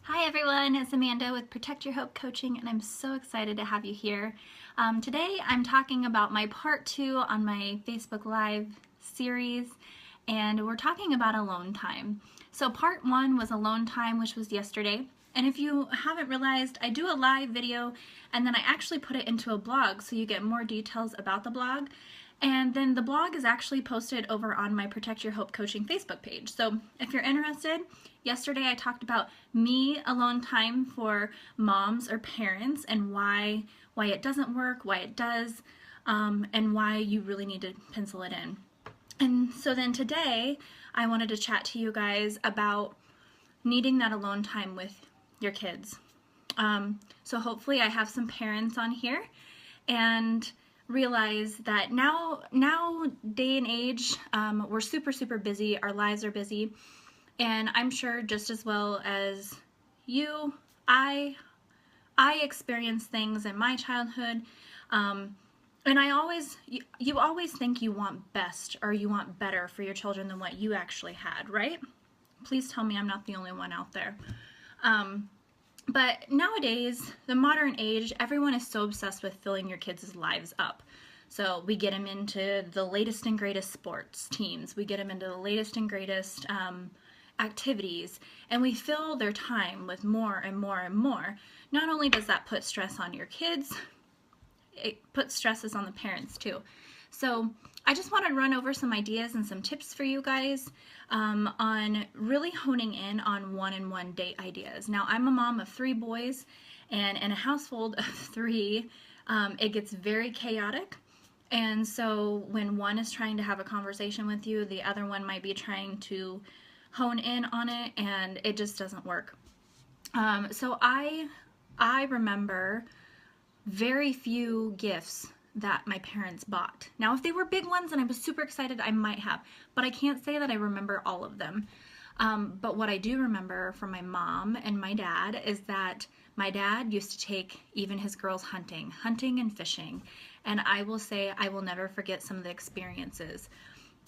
Hi everyone, it's Amanda with Protect Your Hope Coaching, and I'm so excited to have you here. Today I'm talking about my part 2 on my Facebook Live series, and we're talking about alone time. So part 1 was alone time, which was yesterday, and if you haven't realized, I do a live video and then I actually put it into a blog so you get more details about the blog. And then the blog is actually posted over on my Protect Your Hope Coaching Facebook page. So if you're interested, yesterday I talked about me alone time for moms or parents and why it doesn't work, why it does, and why you really need to pencil it in. And so then today I wanted to chat to you guys about needing that alone time with your kids. So hopefully I have some parents on here and realize that now day and age, we're super busy, our lives are busy, and I'm sure just as well as you, I experienced things in my childhood, and you always think you want best or you want better for your children than what you actually had, right? Please tell me I'm not the only one out there. But nowadays, the modern age, everyone is so obsessed with filling your kids' lives up. So we get them into the latest and greatest sports teams. We get them into the latest and greatest activities. And we fill their time with more and more and more. Not only does that put stress on your kids, it puts stresses on the parents too. So I just want to run over some ideas and some tips for you guys on really honing in on one-on-one date ideas. Now, I'm a mom of 3 boys, and in a household of 3, it gets very chaotic. And so when one is trying to have a conversation with you, the other one might be trying to hone in on it, and it just doesn't work. So I remember very few gifts that my parents bought. Now, if they were big ones and I was super excited, I might have, but I can't say that I remember all of them. But what I do remember from my mom and my dad is that my dad used to take even his girls hunting and fishing. And I will say I will never forget some of the experiences.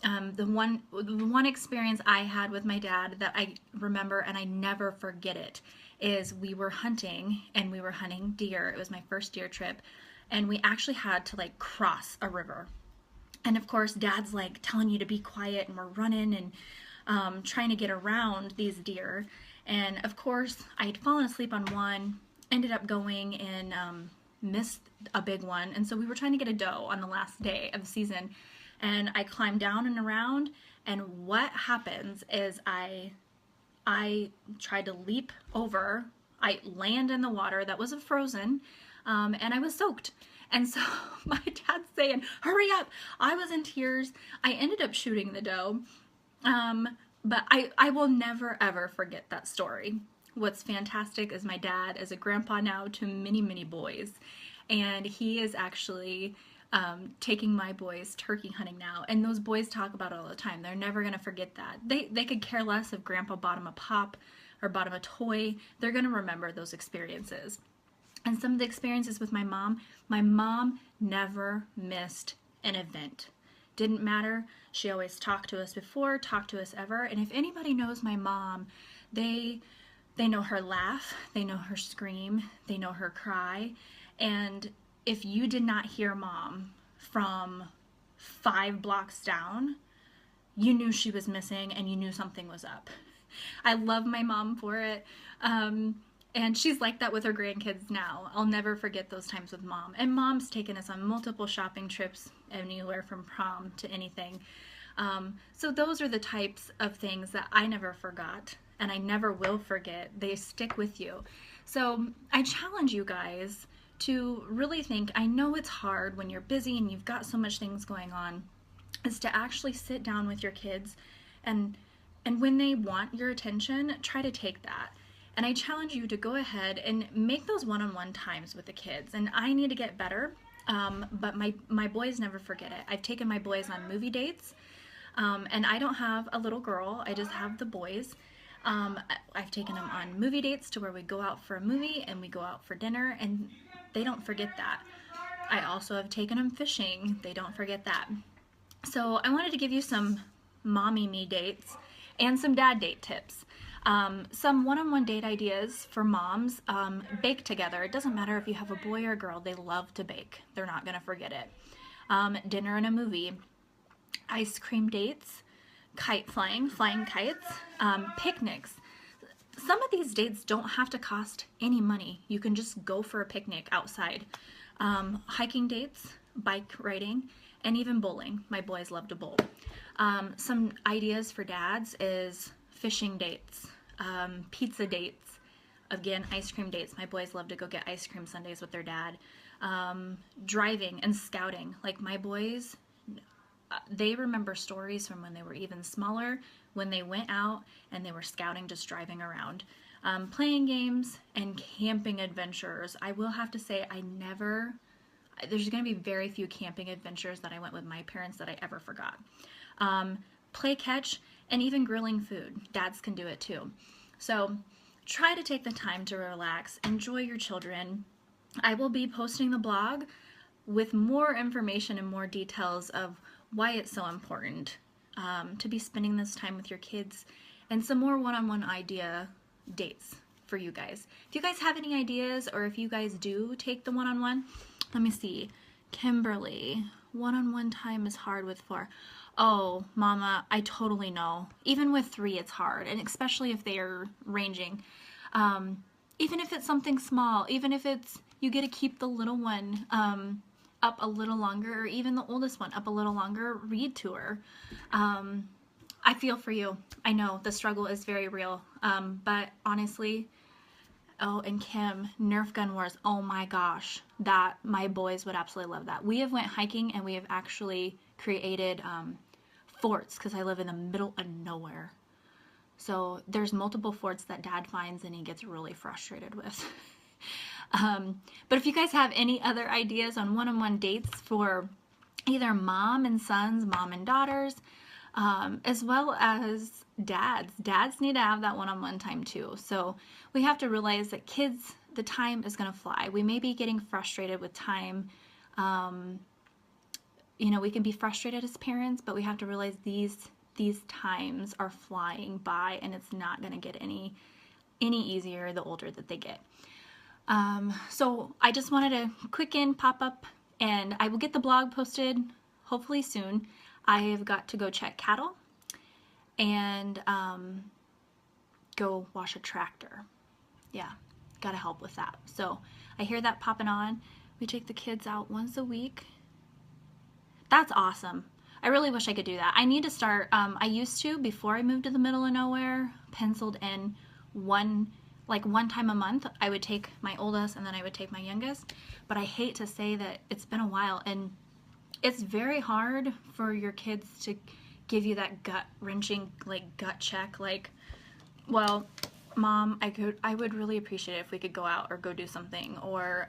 The one experience I had with my dad that I remember and I never forget it is we were hunting and we were hunting deer. It was my first deer trip. And we actually had to cross a river. And of course, Dad's telling you to be quiet, and we're running and trying to get around these deer. And of course, I had fallen asleep on one, ended up going and missed a big one. And so we were trying to get a doe on the last day of the season. And I climbed down and around, and what happens is I tried to leap over. I land in the water that was frozen. And I was soaked. And so my dad's saying, hurry up. I was in tears. I ended up shooting the doe. But I will never, ever forget that story. What's fantastic is my dad is a grandpa now to many boys. And he is actually taking my boys turkey hunting now. And those boys talk about it all the time. They're never going to forget that. They could care less if grandpa bought them a pop or bought them a toy. They're going to remember those experiences. And some of the experiences with my mom never missed an event. Didn't matter. She always talked to us before, talked to us ever. And if anybody knows my mom, they know her laugh, they know her scream, they know her cry. And if you did not hear Mom from 5 blocks down, you knew she was missing and you knew something was up. I love my mom for it. And she's like that with her grandkids now. I'll never forget those times with Mom. And Mom's taken us on multiple shopping trips, anywhere from prom to anything. So those are the types of things that I never forgot, and I never will forget. They stick with you. So I challenge you guys to really think, I know it's hard when you're busy and you've got so much things going on, is to actually sit down with your kids and when they want your attention, try to take that. And I challenge you to go ahead and make those one-on-one times with the kids. And I need to get better, but my boys never forget it. I've taken my boys on movie dates, and I don't have a little girl, I just have the boys. I've taken them on movie dates to where we go out for a movie and we go out for dinner, and they don't forget that. I also have taken them fishing. They don't forget that. So I wanted to give you some mommy me dates and some dad date tips. Some one-on-one date ideas for moms: bake together. It doesn't matter if you have a boy or a girl, they love to bake. They're not going to forget it. Dinner and a movie, ice cream dates, kite flying, flying kites, picnics. Some of these dates don't have to cost any money. You can just go for a picnic outside. Hiking dates, bike riding, and even bowling. My boys love to bowl. Some ideas for dads is fishing dates, pizza dates, again, ice cream dates. My boys love to go get ice cream sundaes with their dad. Driving and scouting. Like my boys, they remember stories from when they were even smaller, when they went out and they were scouting, just driving around. Playing games and camping adventures. I will have to say, there's going to be very few camping adventures that I went with my parents that I ever forgot. Play catch and even grilling food. Dads can do it too. So try to take the time to relax, enjoy your children. I will be posting the blog with more information and more details of why it's so important to be spending this time with your kids, and some more one-on-one idea dates for you guys. If you guys have any ideas, or if you guys do take the one-on-one, let me see. Kimberly, one-on-one time is hard with 4. Oh, Mama, I totally know. Even with 3, it's hard, and especially if they are ranging. Even if it's something small, even if it's you get to keep the little one up a little longer, or even the oldest one up a little longer, read to her. I feel for you. I know the struggle is very real, but honestly, oh, and Kim, Nerf gun wars, oh my gosh, that my boys would absolutely love that. We have went hiking and we have actually created forts, because I live in the middle of nowhere. So there's multiple forts that Dad finds and he gets really frustrated with. But if you guys have any other ideas on one-on-one dates for either mom and sons, mom and daughters, as well as dads need to have that one-on-one time too. So we have to realize that kids, the time is going to fly. We may be getting frustrated with time. We can be frustrated as parents, but we have to realize these times are flying by, and it's not going to get any easier the older that they get. So I just wanted to pop up, and I will get the blog posted hopefully soon. I have got to go check cattle and go wash a tractor. Yeah, gotta help with that. So I hear that popping on. We take the kids out once a week. That's awesome. I really wish I could do that. I need to start, I used to, before I moved to the middle of nowhere, penciled in one time a month. I would take my oldest and then I would take my youngest. But I hate to say that it's been a while, and it's very hard for your kids to give you that gut-wrenching, gut check, well, Mom, I would really appreciate it if we could go out or go do something, or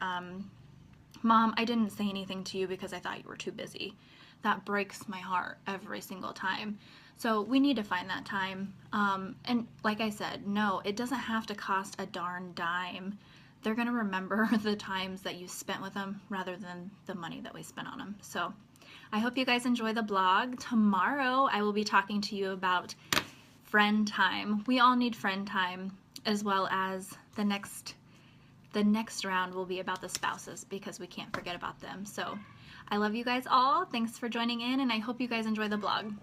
Mom, I didn't say anything to you because I thought you were too busy. That breaks my heart every single time. So we need to find that time. And like I said, no, it doesn't have to cost a darn dime. They're going to remember the times that you spent with them rather than the money that we spent on them. So I hope you guys enjoy the blog. Tomorrow I will be talking to you about friend time. We all need friend time, as well as the next round will be about the spouses, because we can't forget about them. So I love you guys all. Thanks for joining in, and I hope you guys enjoy the blog.